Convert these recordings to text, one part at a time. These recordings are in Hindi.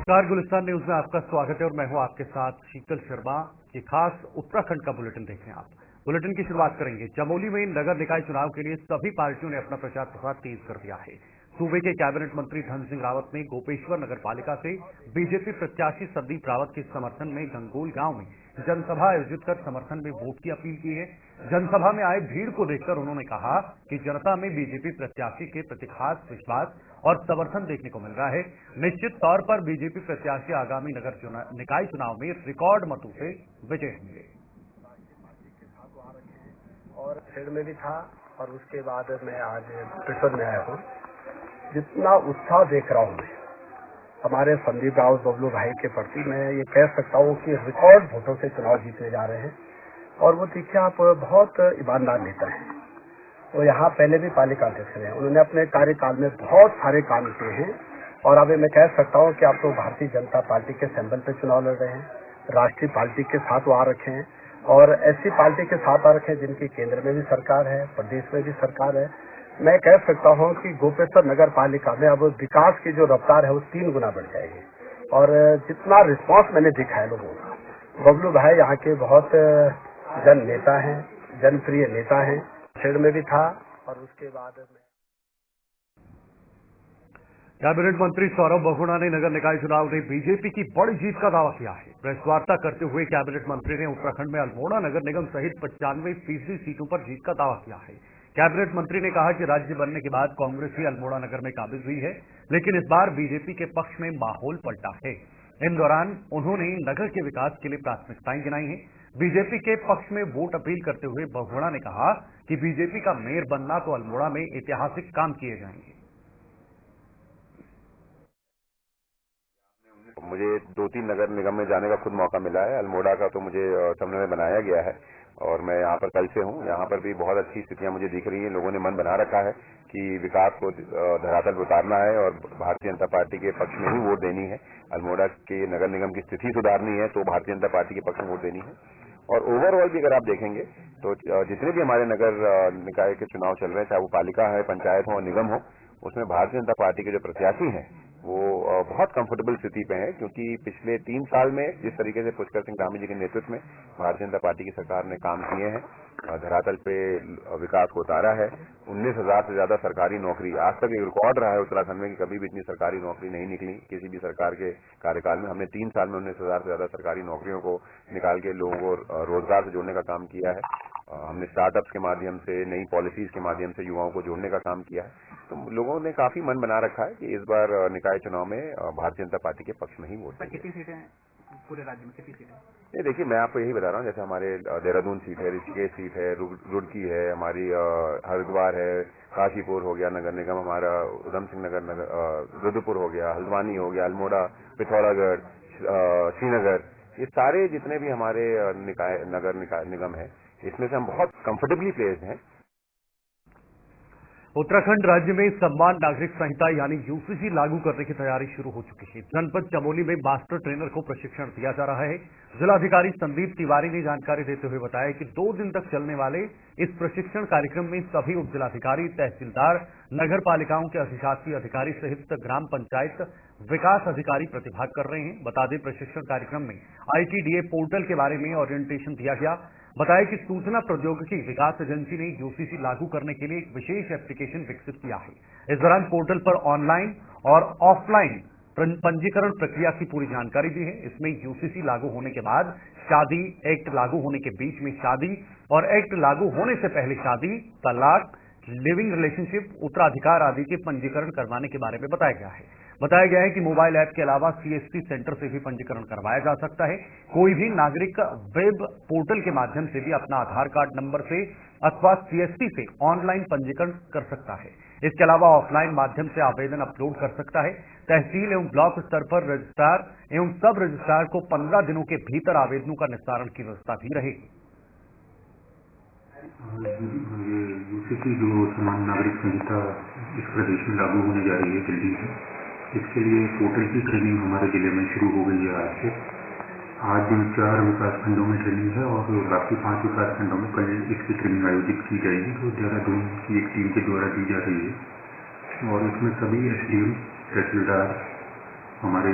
नमस्कार, गुलिस्तान न्यूज में आपका स्वागत है और मैं हूं आपके साथ शीतल शर्मा। ये खास उत्तराखंड का बुलेटिन देख रहे हैं आप। बुलेटिन की शुरुआत करेंगे। चमोली में नगर निकाय चुनाव के लिए सभी पार्टियों ने अपना प्रचार प्रसार तेज कर दिया है। सूबे के कैबिनेट मंत्री धन सिंह रावत ने गोपेश्वर नगर पालिका से बीजेपी प्रत्याशी संदीप रावत के समर्थन में गंगोल गांव में जनसभा आयोजित कर समर्थन में वोट की अपील की है। जनसभा में आए भीड़ को देखकर उन्होंने कहा कि जनता में बीजेपी प्रत्याशी के प्रति खास विश्वास और समर्थन देखने को मिल रहा है। निश्चित तौर पर बीजेपी प्रत्याशी आगामी नगर निकाय चुनाव में रिकॉर्ड मतों से विजय होंगे। और खेड़ में भी था और उसके बाद मैं आज परिषद में आया हूँ। जितना उत्साह देख रहा हूँ मैं हमारे संदीप रावत बबलू भाई के प्रति, मैं ये कह सकता हूँ कि रिकॉर्ड वोटों से चुनाव जीतने जा रहे हैं। और वो देखिए आप, बहुत ईमानदार नेता हैं। वो यहाँ पहले भी पालिका अध्यक्ष रहे हैं। उन्होंने अपने कार्यकाल में बहुत सारे काम किए हैं। और अभी मैं कह सकता हूँ कि आप तो भारतीय जनता पार्टी के सिंबल पे चुनाव लड़ रहे हैं, राष्ट्रीय पार्टी के साथ वो आ रखे हैं और ऐसी पार्टी के साथ आ रखे हैं जिनकी केंद्र में भी सरकार है, प्रदेश में भी सरकार है। मैं कह सकता हूं कि गोपेश्वर नगर पालिका में अब विकास की जो रफ्तार है वो 3 गुना बढ़ जाएगी। और जितना रिस्पांस मैंने देखा है लोगों का, बबलू भाई यहाँ के बहुत जन नेता हैं, जनप्रिय नेता हैं। खेड़ में भी था और उसके बाद कैबिनेट मंत्री सौरभ बहुगुणा ने नगर निकाय चुनाव में बीजेपी की बड़ी जीत का दावा किया है। प्रेस वार्ता करते हुए कैबिनेट मंत्री ने उत्तराखंड में अल्मोड़ा नगर निगम सहित 95% सीटों पर जीत का दावा किया है। कैबिनेट मंत्री ने कहा कि राज्य बनने के बाद कांग्रेस ही अल्मोड़ा नगर में काबिज हुई है, लेकिन इस बार बीजेपी के पक्ष में माहौल पलटा है। इन दौरान उन्होंने नगर के विकास के लिए प्राथमिकताएं गिनाई हैं। बीजेपी के पक्ष में वोट अपील करते हुए बहुगुणा ने कहा कि बीजेपी का मेयर बनना तो अल्मोड़ा में ऐतिहासिक काम किए जाएंगे। मुझे 2-3 नगर निगम में जाने का खुद मौका मिला है। अल्मोड़ा का तो मुझे समन्वय में बनाया गया है और मैं यहाँ पर कल से हूँ। यहाँ पर भी बहुत अच्छी स्थितियां मुझे दिख रही हैं। लोगों ने मन बना रखा है कि विकास को धरातल पर उतारना है और भारतीय जनता पार्टी के पक्ष में ही वोट देनी है। अल्मोड़ा के नगर निगम की स्थिति सुधारनी है तो भारतीय जनता पार्टी के पक्ष में वोट देनी है। और ओवरऑल भी अगर आप देखेंगे तो जितने भी हमारे नगर निकाय के चुनाव चल रहे हैं, चाहे वो पालिका है, पंचायत हो और निगम हो, उसमें भारतीय जनता पार्टी के जो प्रत्याशी हैं वो बहुत कंफर्टेबल स्थिति पे है, क्योंकि पिछले 3 साल में जिस तरीके से पुष्कर सिंह धामी जी के नेतृत्व में भारतीय जनता पार्टी की सरकार ने काम किए हैं, धरातल पे विकास को उतारा है। 19,000 से ज्यादा सरकारी नौकरी, आज तक एक रिकॉर्ड रहा है उत्तराखंड में कि कभी भी इतनी सरकारी नौकरी नहीं निकली किसी भी सरकार के कार्यकाल में। हमने 3 साल में 19,000 से ज्यादा सरकारी नौकरियों को निकाल के लोगों को रोजगार से जोड़ने का काम किया है। हमने स्टार्टअप्स के माध्यम से, नई पॉलिसीज के माध्यम से युवाओं को जोड़ने का काम किया है। तो लोगों ने काफी मन बना रखा है कि इस बार निकाय चुनाव में भारतीय जनता पार्टी के पक्ष में ही वोट देंगे। कितनी सीटें पूरे राज्य में, कितनी सीटें? नहीं, देखिए मैं आपको यही बता रहा हूँ। जैसे हमारे देहरादून सीट है, ऋषिकेश सीट है, रुड़की है, हमारी हरिद्वार है, काशीपुर हो गया नगर निगम, हमारा उधम सिंह नगर, रुद्रपुर हो गया, हल्द्वानी हो गया, अल्मोड़ा, पिथौरागढ़, श्रीनगर, ये सारे जितने भी हमारे नगर निगम है, इसमें से हम बहुत कंफर्टेबली प्लेस्ड हैं। उत्तराखंड राज्य में सम्मान नागरिक संहिता यानी यूसीसी लागू करने की तैयारी शुरू हो चुकी है। जनपद चमोली में मास्टर ट्रेनर को प्रशिक्षण दिया जा रहा है। जिलाधिकारी संदीप तिवारी ने जानकारी देते हुए बताया कि 2 दिन तक चलने वाले इस प्रशिक्षण कार्यक्रम में सभी उप जिलाधिकारी, तहसीलदार, नगर पालिकाओं के अधिशासी अधिकारी सहित ग्राम पंचायत विकास अधिकारी प्रतिभाग कर रहे हैं। बता दें, प्रशिक्षण कार्यक्रम में ITDA पोर्टल के बारे में ओरिएंटेशन दिया गया। बताया कि सूचना प्रौद्योगिकी विकास एजेंसी ने यूसीसी लागू करने के लिए एक विशेष एप्लीकेशन विकसित किया है। इस दौरान पोर्टल पर ऑनलाइन और ऑफलाइन पंजीकरण प्रक्रिया की पूरी जानकारी दी है। इसमें यूसीसी लागू होने के बाद शादी, एक्ट लागू होने के बीच में शादी और एक्ट लागू होने से पहले शादी, तलाक, लिविंग रिलेशनशिप, उत्तराधिकार आदि के पंजीकरण करवाने के बारे में बताया गया है। बताया गया है कि मोबाइल ऐप के अलावा CST सेंटर से भी पंजीकरण करवाया जा सकता है। कोई भी नागरिक वेब पोर्टल के माध्यम से भी अपना आधार कार्ड नंबर से अथवा CST से ऑनलाइन पंजीकरण कर सकता है। इसके अलावा ऑफलाइन माध्यम से आवेदन अपलोड कर सकता है। तहसील एवं ब्लॉक स्तर पर रजिस्ट्रार एवं सब रजिस्ट्रार को 15 दिनों के भीतर आवेदनों का निस्तारण की व्यवस्था भी रहेगी। यूसीसी जो सम्मान नागरिक संहिता इस प्रदेश में लागू होने जा रही है दिल्ली में, इसके लिए पोर्टल की ट्रेनिंग हमारे जिले में शुरू हो गई है आज से। आज 4 विकास खंडों में ट्रेनिंग है और बाकी 5 विकास खंडों में कल इसकी ट्रेनिंग आयोजित की जाएगी, जो देहरादून की एक टीम के द्वारा दी जा रही है। और इसमें सभी SDM, तहसीलदार, हमारे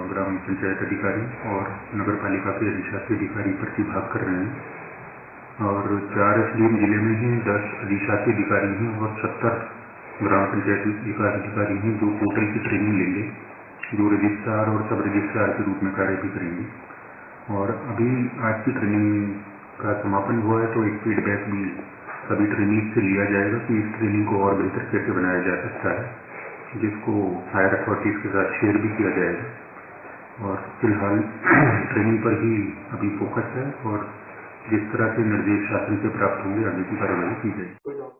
ग्राम पंचायत अधिकारी और नगर पालिका के अधिशासी अधिकारी प्रतिभाग कर रहे हैं और 4 एसडीएम जिले में ही 10 अधिशासी अधिकारी हैं और 70 ग्राम पंचायत विकास अधिकारी हैं जो पोर्टल की ट्रेनिंग लेंगे, जो रजिस्ट्रार और सब रजिस्ट्रार के रूप में कार्य भी करेंगे। और अभी आज की ट्रेनिंग का समापन हुआ है तो एक फीडबैक भी सभी ट्रेनिंग से लिया जाएगा कि इस ट्रेनिंग को और बेहतर कैसे बनाया जा सकता है, जिसको हायर अथॉरिटीज के साथ शेयर भी किया जाएगा। और फिलहाल ट्रेनिंग पर ही अभी फोकस है और जिस तरह से निर्देश शासन से प्राप्त होंगे आगे की कार्रवाई की जाएगी।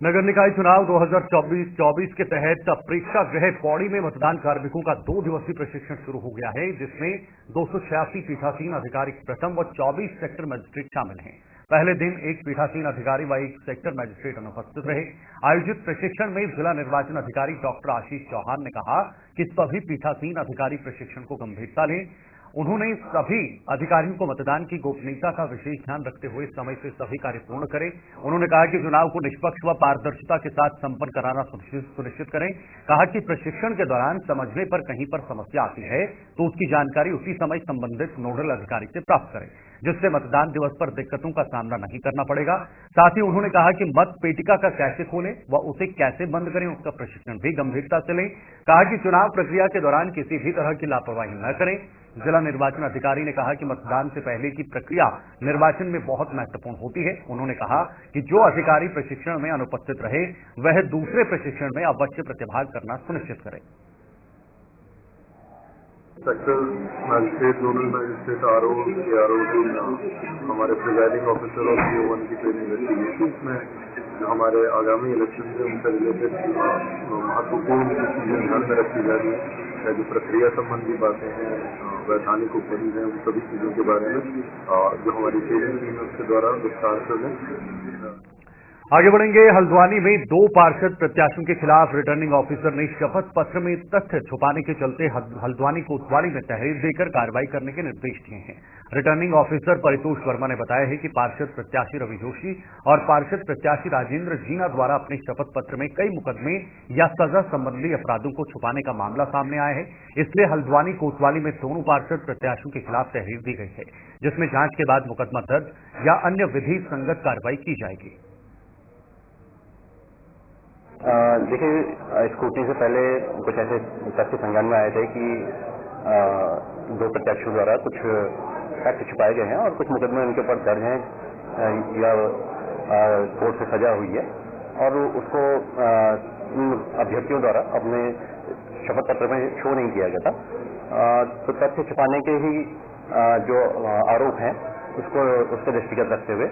नगर निकाय चुनाव 2024 के तहत प्रेक्षागृह पौड़ी में मतदान कार्मिकों का 2 दिवसीय प्रशिक्षण शुरू हो गया है, जिसमें 286 पीठासीन अधिकारी प्रथम व 24 सेक्टर मजिस्ट्रेट शामिल हैं। पहले दिन एक पीठासीन अधिकारी व एक सेक्टर मजिस्ट्रेट अनुपस्थित रहे। आयोजित प्रशिक्षण में जिला निर्वाचन अधिकारी डॉक्टर आशीष चौहान ने कहा कि सभी पीठासीन अधिकारी प्रशिक्षण को गंभीरता लें। उन्होंने सभी अधिकारियों को मतदान की गोपनीयता का विशेष ध्यान रखते हुए समय से सभी कार्य पूर्ण करें। उन्होंने कहा कि चुनाव को निष्पक्ष व पारदर्शिता के साथ संपन्न कराना सुनिश्चित करें। कहा कि प्रशिक्षण के दौरान समझने पर कहीं पर समस्या आती है तो उसकी जानकारी उसी समय संबंधित नोडल अधिकारी से प्राप्त करें, जिससे मतदान दिवस पर दिक्कतों का सामना नहीं करना पड़ेगा। साथ ही उन्होंने कहा कि मत पेटिका का कैसे खोलें व उसे कैसे बंद करें, उसका प्रशिक्षण भी गंभीरता से लें। कहा कि चुनाव प्रक्रिया के दौरान किसी भी तरह की लापरवाही न करें। जिला निर्वाचन अधिकारी ने कहा कि मतदान से पहले की प्रक्रिया निर्वाचन में बहुत महत्वपूर्ण होती है। उन्होंने कहा कि जो अधिकारी प्रशिक्षण में अनुपस्थित रहे वह दूसरे प्रशिक्षण में अवश्य प्रतिभाग करना सुनिश्चित करें। Sector magistrate, zonal magistrate, RO हमारे प्रिजाइडिंग ऑफिसर और PO1 की ट्रेनिंग रहती है। इसमें जो हमारे आगामी इलेक्शन से उनसे रिलेटेड महत्वपूर्ण चीजें ध्यान में रखी जा रही है, जो प्रक्रिया संबंधी बातें हैं, वैधानिक उपबंध हैं, उन सभी चीजों के बारे में जो हमारी ट्रेनिंग टीम है उसके द्वारा विस्तार से आगे बढ़ेंगे। हल्द्वानी में 2 पार्षद प्रत्याशियों के खिलाफ रिटर्निंग ऑफिसर ने शपथ पत्र में तथ्य छुपाने के चलते हल्द्वानी कोतवाली में तहरीर देकर कार्रवाई करने के निर्देश दिए हैं। रिटर्निंग ऑफिसर परितोष वर्मा ने बताया है कि पार्षद प्रत्याशी रवि जोशी और पार्षद प्रत्याशी राजेंद्र जीना द्वारा अपने शपथ पत्र में कई मुकदमे या सजा संबंधी अपराधों को छुपाने का मामला सामने आया है। इसलिए हल्द्वानी कोतवाली में दोनों पार्षद प्रत्याशियों के खिलाफ तहरीर दी गई है, जिसमें जांच के बाद मुकदमा दर्ज या अन्य विधि संगत कार्रवाई की जाएगी। देखिए, स्क्रूटनी से पहले कुछ ऐसे तथ्य संज्ञान में आए थे कि 2 प्रत्याशियों द्वारा कुछ फैक्ट छुपाए गए हैं और कुछ मुकदमे उनके ऊपर दर्ज हैं या कोर्ट से सजा हुई है और उसको अभ्यर्थियों द्वारा अपने शपथ पत्र में शो नहीं किया गया था। तो तथ्य छुपाने के ही जो आरोप हैं उसके दृष्टिगत रखते हुए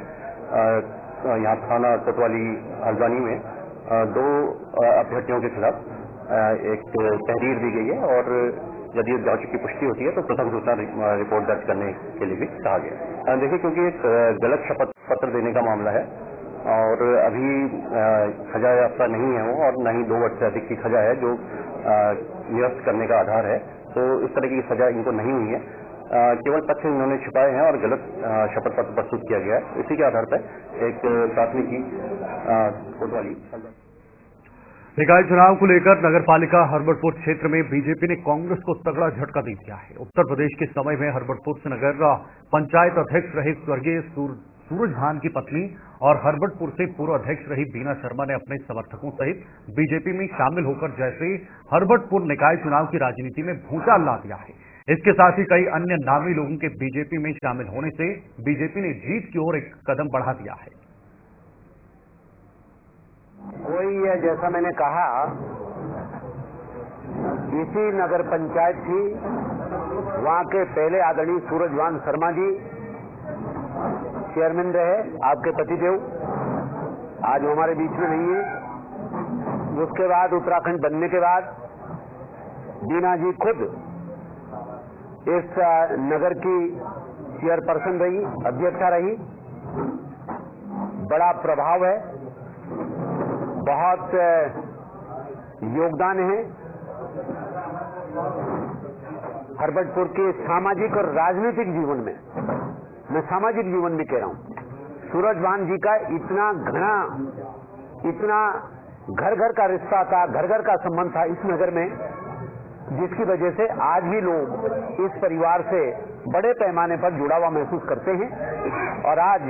यहाँ थाना कोतवाली हल्द्वानी में 2 अभ्यर्थियों के खिलाफ एक तहरीर दी गई है और यदि जांच की पुष्टि होती है तो प्रथम सूचना रिपोर्ट दर्ज करने के लिए भी कहा गया। देखिए, क्योंकि एक गलत शपथ पत्र देने का मामला है और अभी सजा याफ्ता नहीं है वो और न ही 2 वर्ष से अधिक की सजा है जो निरस्त करने का आधार है, तो इस तरह की सजा इनको नहीं हुई है। केवल तथ्य इन्होंने छुपाए हैं और गलत शपथ पत्र प्रस्तुत किया गया है। इसी के आधार पर एक प्राथमिकी कोतवाली निकाय चुनाव को लेकर नगरपालिका हरबटपुर क्षेत्र में बीजेपी ने कांग्रेस को तगड़ा झटका दे दिया है। उत्तर प्रदेश के समय में हरबटपुर से नगर पंचायत अध्यक्ष रहे स्वर्गीय सूरज भान की पत्नी और हरबटपुर से पूर्व अध्यक्ष रही बीना शर्मा ने अपने समर्थकों सहित बीजेपी में शामिल होकर जैसे हरबटपुर निकाय चुनाव की राजनीति में भूचाल ला दिया है। इसके साथ ही कई अन्य नामी लोगों के बीजेपी में शामिल होने से बीजेपी ने जीत की ओर एक कदम बढ़ा दिया है। वही है, जैसा मैंने कहा, इसी नगर पंचायत थी, वहां के पहले आदरणीय सूरजभान शर्मा जी चेयरमैन रहे, आपके पतिदेव, आज वो हमारे बीच में नहीं है। उसके बाद उत्तराखंड बनने के बाद बीना जी खुद इस नगर की चेयरपर्सन रही, अध्यक्षा रही। बड़ा प्रभाव है, बहुत योगदान है हरबटपुर के सामाजिक और राजनीतिक जीवन में। मैं सामाजिक जीवन में कह रहा हूं, सूरजभान जी का इतना घना, इतना घर घर का रिश्ता था, घर घर का संबंध था इस नगर में जिसकी वजह से आज भी लोग इस परिवार से बड़े पैमाने पर जुड़ा हुआ महसूस करते हैं। और आज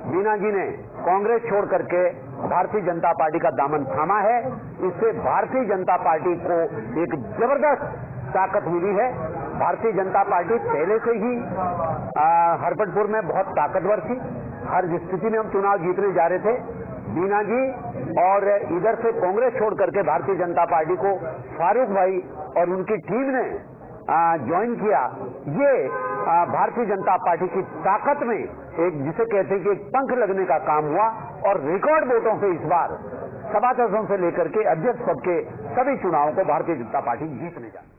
बीना जी ने कांग्रेस छोड़ करके भारतीय जनता पार्टी का दामन थामा है। इससे भारतीय जनता पार्टी को एक जबरदस्त ताकत मिली है। भारतीय जनता पार्टी पहले से ही हरपटपुर में बहुत ताकतवर थी। हर स्थिति में हम चुनाव जीतने जा रहे थे। बीना जी और इधर से कांग्रेस छोड़ करके भारतीय जनता पार्टी को फारूक भाई और उनकी टीम ने ज्वाइन किया। ये भारतीय जनता पार्टी की ताकत में एक जिसे कहते हैं कि एक पंख लगने का काम हुआ और रिकॉर्ड वोटों से इस बार सभासदों से लेकर के अध्यक्ष पद के सभी चुनावों को भारतीय जनता पार्टी जीतने जा रही है।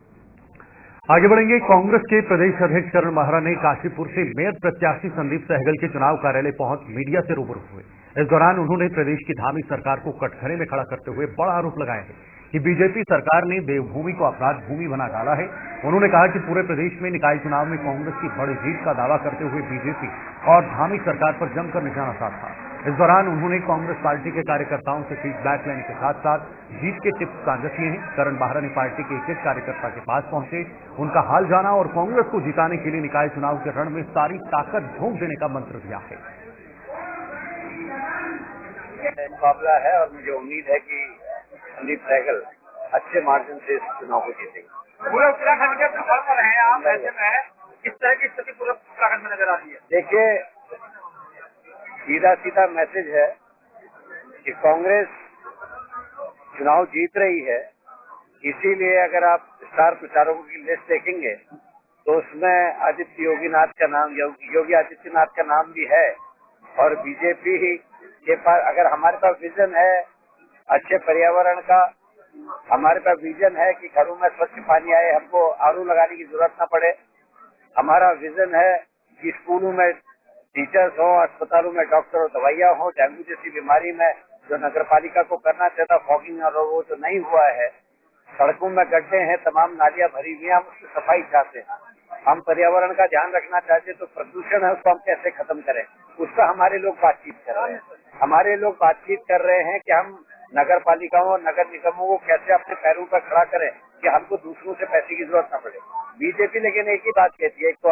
आगे बढ़ेंगे। कांग्रेस के प्रदेश अध्यक्ष करण माहरा ने काशीपुर से मेयर प्रत्याशी संदीप सहगल के चुनाव कार्यालय पहुंच मीडिया से रूबरू हुए। इस दौरान उन्होंने प्रदेश की धामी सरकार को कटघरे में खड़ा करते हुए बड़ा आरोप लगाया है कि बीजेपी सरकार ने देवभूमि को अपराध भूमि बना डाला है। उन्होंने कहा कि पूरे प्रदेश में निकाय चुनाव में कांग्रेस की बड़ी जीत का दावा करते हुए बीजेपी और धामी सरकार पर जमकर निशाना साधा। इस दौरान उन्होंने कांग्रेस पार्टी के कार्यकर्ताओं से फीडबैक लेने के साथ साथ जीत के टिप्स साझा किए हैं। करण माहरा ने पार्टी के एक कार्यकर्ता के पास पहुंचे, उनका हाल जाना और कांग्रेस को जिताने के लिए निकाय चुनाव के रण में सारी ताकत झोंक देने का मंत्र दिया है। मुकाबला है और मुझे उम्मीद है कि संदीप सहगल अच्छे मार्जिन से इस चुनाव को जीतेंगे। पूरे उत्तराखंड के सफर पर हैं आप, ऐसे में किस तरह की स्थिति पूरे उत्तराखंड में नजर आती है? देखिए, सीधा सीधा मैसेज है कि कांग्रेस चुनाव जीत रही है। इसीलिए अगर आप स्टार प्रचारकों की लिस्ट देखेंगे तो उसमें आदित्य योगीनाथ का नाम, योगी आदित्यनाथ का नाम भी है। और बीजेपी के पास, अगर हमारे पास विजन है अच्छे पर्यावरण का, हमारे पास विजन है कि घरों में स्वच्छ पानी आए, हमको आरओ लगाने की जरूरत न पड़े, हमारा विजन है कि स्कूलों में टीचर्स हो, अस्पतालों में डॉक्टर और दवाइयाँ हो, डेंगू जैसी बीमारी में जो नगर पालिका को करना चाहता फॉगिंग और वो तो नहीं हुआ है, सड़कों में गड्ढे हैं, तमाम नालियां भरी हुई हैं, हम उसकी सफाई चाहते हैं। हम पर्यावरण का ध्यान रखना चाहते तो प्रदूषण है उसको हम कैसे खत्म करें, उसका हमारे लोग बातचीत कर रहे हैं। हमारे लोग बातचीत कर रहे हैं कि हम नगर पालिकाओं और नगर निगमों को कैसे अपने पैरों पर खड़ा करें कि हमको दूसरों से पैसे की जरूरत न पड़े। बीजेपी लेकिन एक ही बात कहती है, एक तो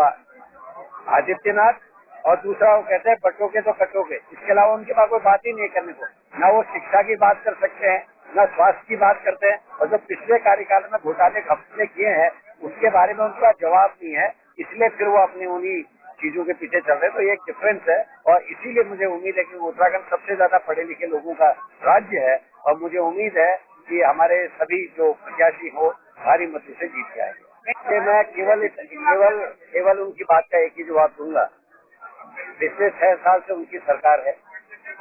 आदित्यनाथ और दूसरा वो कहते हैं बटोगे तो कटोगे। इसके अलावा उनके पास कोई बात ही नहीं करने को। न वो शिक्षा की बात कर सकते हैं, न स्वास्थ्य की बात करते हैं, और जो पिछले कार्यकाल में घोटाले घपले किए हैं उसके बारे में उनका जवाब नहीं है। इसलिए फिर वो अपनी उन्हीं चीजों के पीछे चल रहे हैं। तो ये एक डिफरेंस है और इसीलिए मुझे उम्मीद है कि उत्तराखंड सबसे ज्यादा पढ़े लिखे लोगों का राज्य है और मुझे उम्मीद है कि हमारे सभी जो प्रत्याशी हो भारी मतों से जीत के आएंगे। मैं केवल उनकी बात का एक ही जवाब दूंगा। पिछले 6 साल से उनकी सरकार है,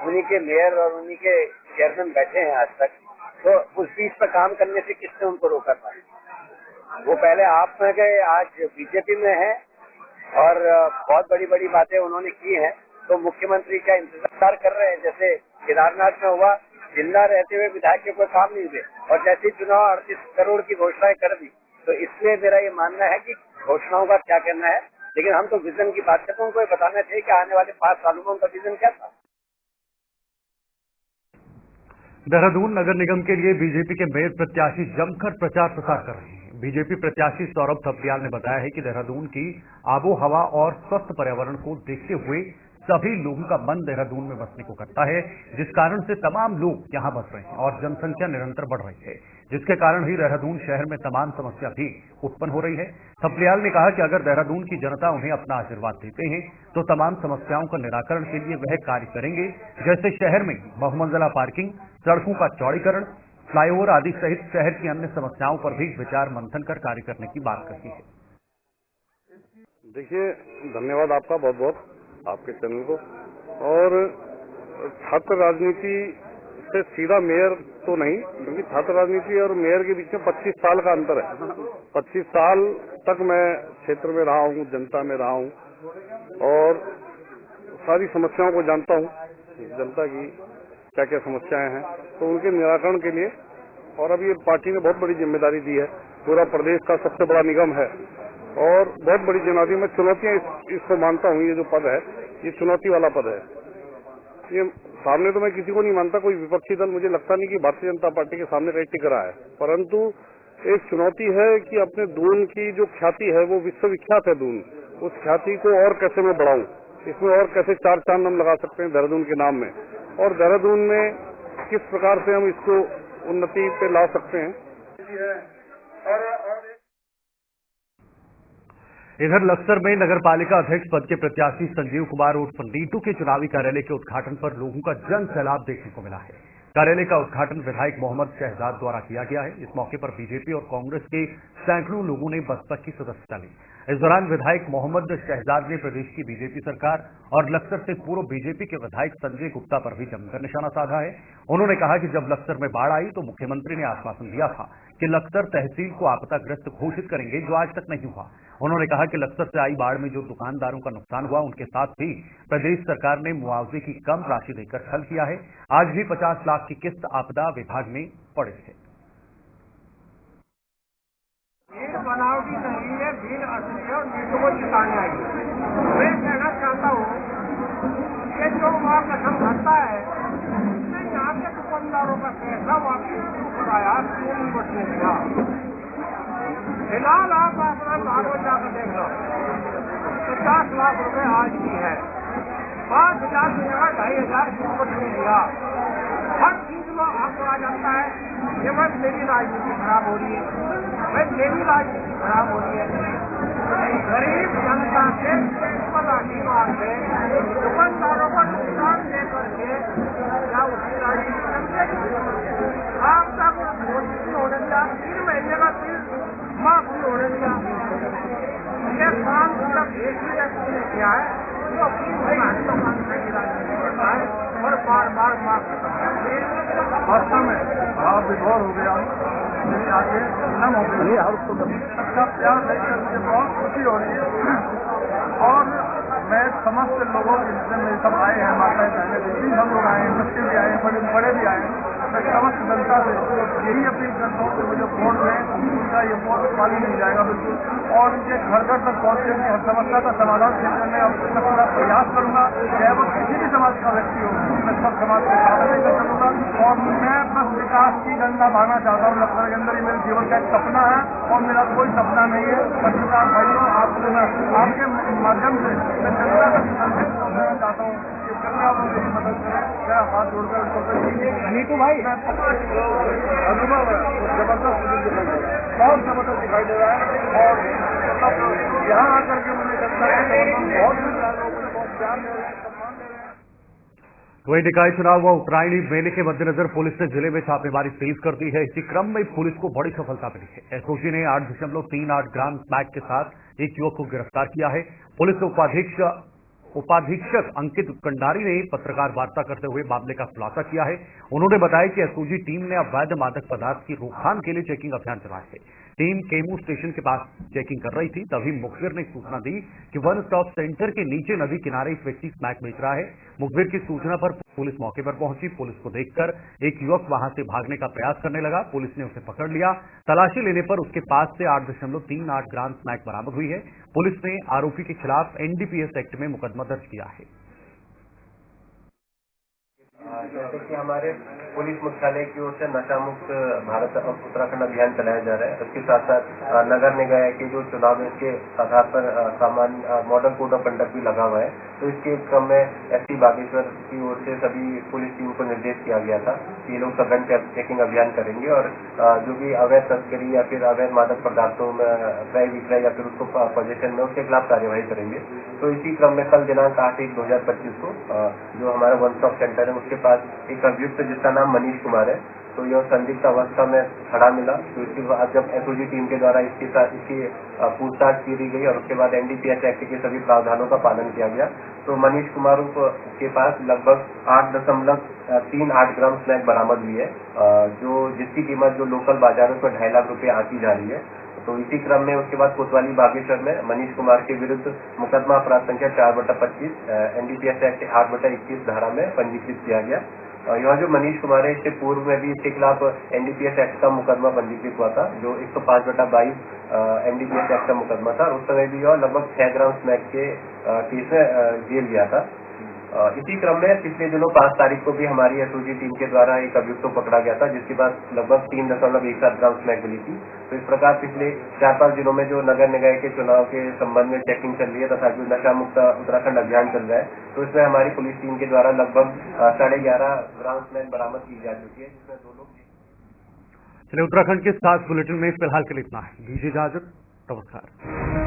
उन्हीं के मेयर और उन्हीं के चेयरमैन बैठे हैं आज तक, तो उस बीच पर काम करने से किसने उनको रोका था? वो पहले आप में गए, आज बीजेपी में है और बहुत बड़ी बड़ी बातें उन्होंने की हैं। तो मुख्यमंत्री क्या इंतजार कर रहे हैं? जैसे केदारनाथ में हुआ, जिंदा रहते हुए विधायक के कोई काम नहीं हुए और जैसे चुनाव 38 करोड़ की घोषणाएं कर दी। तो इसलिए मेरा ये मानना है कि घोषणाओं का क्या करना है, लेकिन हम तो विजन की बात करते हैं। उनको बताना चाहिए कि आने वाले 5 सालों में उनका विजन क्या था। देहरादून नगर निगम के लिए बीजेपी के मेयर प्रत्याशी जमकर प्रचार प्रसार कर रहे हैं। बीजेपी प्रत्याशी सौरभ थपलियाल ने बताया है कि देहरादून की आबो हवा और स्वस्थ पर्यावरण को देखते हुए सभी लोगों का मन देहरादून में बसने को करता है, जिस कारण से तमाम लोग यहां बस रहे हैं और जनसंख्या निरंतर बढ़ रही है, जिसके कारण ही देहरादून शहर में तमाम समस्या भी उत्पन्न हो रही है। थपलियाल ने कहा कि अगर देहरादून की जनता उन्हें अपना आशीर्वाद देते हैं तो तमाम समस्याओं का निराकरण के लिए वह कार्य करेंगे, जैसे शहर में बहुमंजिला पार्किंग, सड़कों का चौड़ीकरण, फ्लाईओवर आदि सहित शहर की अन्य समस्याओं पर भी विचार मंथन कर कार्य करने की बात कही है। देखिए, धन्यवाद आपका बहुत बहुत, आपके चैनल को। और छात्र राजनीति से सीधा मेयर तो नहीं, क्योंकि छात्र राजनीति और मेयर के बीच में 25 साल का अंतर है। 25 साल तक मैं क्षेत्र में रहा हूँ, जनता में रहा हूँ और सारी समस्याओं को जानता हूँ, जनता की क्या क्या समस्याएं हैं, तो उनके निराकरण के लिए। और अभी पार्टी ने बहुत बड़ी जिम्मेदारी दी है, पूरा प्रदेश का सबसे बड़ा निगम है और बहुत बड़ी जिम्मेदारी में चुनौतियां इसको मानता हूँ। ये जो पद है ये चुनौती वाला पद है। ये सामने तो मैं किसी को नहीं मानता, कोई विपक्षी दल मुझे लगता नहीं कि भारतीय जनता पार्टी के सामने कहीं टिक रहा है, परंतु एक चुनौती है कि अपने दून की जो ख्याति है वो विश्वविख्यात है दून, उस ख्याति को और कैसे मैं बढ़ाऊं, इसमें और कैसे चार चांद हम लगा सकते हैं देहरादून के नाम में, और देहरादून में किस प्रकार से हम इसको उन्नति पे ला सकते हैं। इधर लक्सर में नगर पालिका अध्यक्ष पद के प्रत्याशी संजीव कुमार उर्फ नीटू के चुनावी कार्यालय के उद्घाटन पर लोगों का जन सैलाब देखने को मिला है। कार्यालय का उद्घाटन विधायक मोहम्मद शहजाद द्वारा किया गया है। इस मौके पर बीजेपी और कांग्रेस के सैकड़ों लोगों ने बसपा की सदस्यता ली। इस दौरान विधायक मोहम्मद शहजाद ने प्रदेश की बीजेपी सरकार और लक्सर से पूर्व बीजेपी के विधायक संजय गुप्ता पर भी जमकर निशाना साधा है। उन्होंने कहा कि जब लक्सर में बाढ़ आई तो मुख्यमंत्री ने आश्वासन दिया था कि लक्सर तहसील को आपदाग्रस्त घोषित करेंगे, जो आज तक नहीं हुआ। उन्होंने कहा कि लक्सर से आई बाढ़ में जो दुकानदारों का नुकसान हुआ, उनके साथ भी प्रदेश सरकार ने मुआवजे की कम राशि देकर हल किया है। आज भी 50 लाख की किस्त आपदा विभाग में पड़े थे। भीड़ बनावटी नहीं है, भीड़ असली है और नीटू को जिताने आई है। मैं कहना चाहता हूँ कि जो वहाँ कसम खाता है उसने यहाँ के दुकानदारों का पैसा वापस शुरू कराया, क्यों नहीं बचने दिया। फिलहाल आप अपना कागज जाकर देख लो, 50 लाख रुपए आज की है, 5,000 की जगह 2,500 क्यों बचने दिया। हर चीज में आपको आ जाता है कि बस मेरी राजनीति खराब हो रही है, मेरी राजनीति खराब हो रही है। गरीब जनता से पर राशि मांग के दुकानदारों को नुकसान दे करके क्या उसकी राजनीति चलती। आप तक घोषित होने दिया, 3 महीने का बिल माफ भी होने दिया। ये काम सिर्फ एक ही व्यक्ति ने किया है जो अपनी महत्व मांगने की राजनीति करता है और बार बार माफ वास्तव में भाव विभोर हो गया, मेरी आगे नम हो गई, सबका प्यार देखकर मुझे बहुत खुशी हो रही है। और मैं समस्त लोगों जितने मेरे सब आए हैं, माताएं बहनें भी हम लोग आए हैं, बच्चे भी आए, बड़े भी आए, मैं समस्त जनता से यही अपील करता हूँ कि मुझे वोट दें, उनका ये वोट खाली नहीं जाएगा बिल्कुल, और उनके घर घर तक पहुँचे कि हर समस्या का समाधान करने का पूरा प्रयास करूँगा। चाहे वो किसी भी समाज का व्यक्ति हो, मैं सब समाज के साथ लेकर चलूँगा। और मैं बस विकास की गंगा बहाना चाहता हूँ लखनऊ के अंदर। ये मेरे जीवन का एक सपना है और मेरा कोई सपना नहीं है। पत्रकार भाइयों, आपके माध्यम से मैं जनता का संदेश पहुँचाना चाहता हूँ कि कृपया आप मेरी मदद करें, मेरा हाथ जोड़कर उसको नीतू भाई अनुभव है, जबरदस्त बहुत जबरदस्त दिखाई दे रहा है। और यहाँ आकर के मुझे जनता बहुत प्यार दे रहे हैं, सम्मान दे रहे हैं। वही निकाय चुनाव व उत्तरायणी मेले के मद्देनजर पुलिस ने जिले में छापेमारी तेज कर दी है। इसी क्रम में पुलिस को बड़ी सफलता मिली है। एसओजी ने 8.38 ग्राम स्मैक के साथ एक युवक को गिरफ्तार किया है। पुलिस उपाधीक्षक अंकित कंडारी ने पत्रकार वार्ता करते हुए मामले का खुलासा किया है। उन्होंने बताया कि एसओजी टीम ने अवैध मादक पदार्थ की रोकथाम के लिए चेकिंग अभियान चलाया है। टीम केमू स्टेशन के पास चेकिंग कर रही थी, तभी मुखबिर ने सूचना दी कि वन स्टॉप सेंटर के नीचे नदी किनारे एक व्यक्ति स्मैक बेच रहा है। मुखबिर की सूचना पर पुलिस मौके पर पहुंची। पुलिस को देखकर एक युवक वहां से भागने का प्रयास करने लगा। पुलिस ने उसे पकड़ लिया। तलाशी लेने पर उसके पास से 8.38 ग्राम स्मैक बरामद हुई है। पुलिस ने आरोपी के खिलाफ एनडीपीएस एक्ट में मुकदमा दर्ज किया है। जैसे कि हमारे पुलिस मुख्यालय की ओर से नशा मुक्त भारत उत्तराखंड अभियान चलाया जा रहा है। उसके साथ साथ नगर निकाय के जो चुनाव है उसके आधार पर सामान्य मॉडल कोड ऑफ कंडक्ट भी लगा हुआ है। तो इसके क्रम में एसपी बागेश्वर की ओर से सभी पुलिस टीम को निर्देश किया गया था कि ये लोग सघन चेकिंग अभियान करेंगे और जो भी अवैध तस्करी या फिर अवैध मादक पदार्थों में क्रय विक्रय या फिर उसको पोजीशन में उसके खिलाफ कार्यवाही करेंगे। तो इसी क्रम में कल दिनांक 8/1/2025 को जो हमारा वन स्टॉप सेंटर है उसके पास एक अभियुक्त जिसका नाम मनीष कुमार है, तो यह संदिग्ध अवस्था में खड़ा मिला। तो इसके बाद जब एसओजी टीम के द्वारा इसकी पूछताछ की गई और उसके बाद एनडीपीएस एक्ट के सभी प्रावधानों का पालन किया गया, तो मनीष कुमार के पास लगभग 8.38 ग्राम स्मैक बरामद हुई है, जो जिसकी कीमत जो लोकल बाजारों पर 2.5 लाख रुपए आंकी जा रही है। तो इसी क्रम में उसके बाद कोतवाली बागेश्वर में मनीष कुमार के विरुद्ध मुकदमा अपराध संख्या 4/25 एनडीपीएस एक्ट 8/21 धारा में पंजीकृत किया गया। यह जो मनीष कुमार है इससे पूर्व में भी इसके खिलाफ एनडीपीएस एक्ट का मुकदमा पंजीकृत हुआ था, जो 105/22 एनडीपीएस एक्ट का मुकदमा था। और उस समय भी यह लगभग 6 ग्राम स्मैक के केस में जेल गया था। इसी क्रम में पिछले दिनों 5 तारीख को भी हमारी एसओजी टीम के द्वारा एक अभियुक्त को पकड़ा गया था, जिसके पास लगभग 3.17 ग्राम स्मैक मिली थी। तो इस प्रकार पिछले 4-5 दिनों में जो नगर निकाय के चुनाव के संबंध में चेकिंग चल रही है तथा जो नशा मुक्त उत्तराखंड अभियान चल रहा है, तो इसमें हमारी पुलिस टीम के द्वारा लगभग 11.5 ग्राम स्मैक बरामद की जा चुकी है, जिसमें 2 लोग। चलिए, उत्तराखंड के 7 बुलेटिन में फिलहाल के लिए इतना है। दीजिए इजाजत, नमस्कार।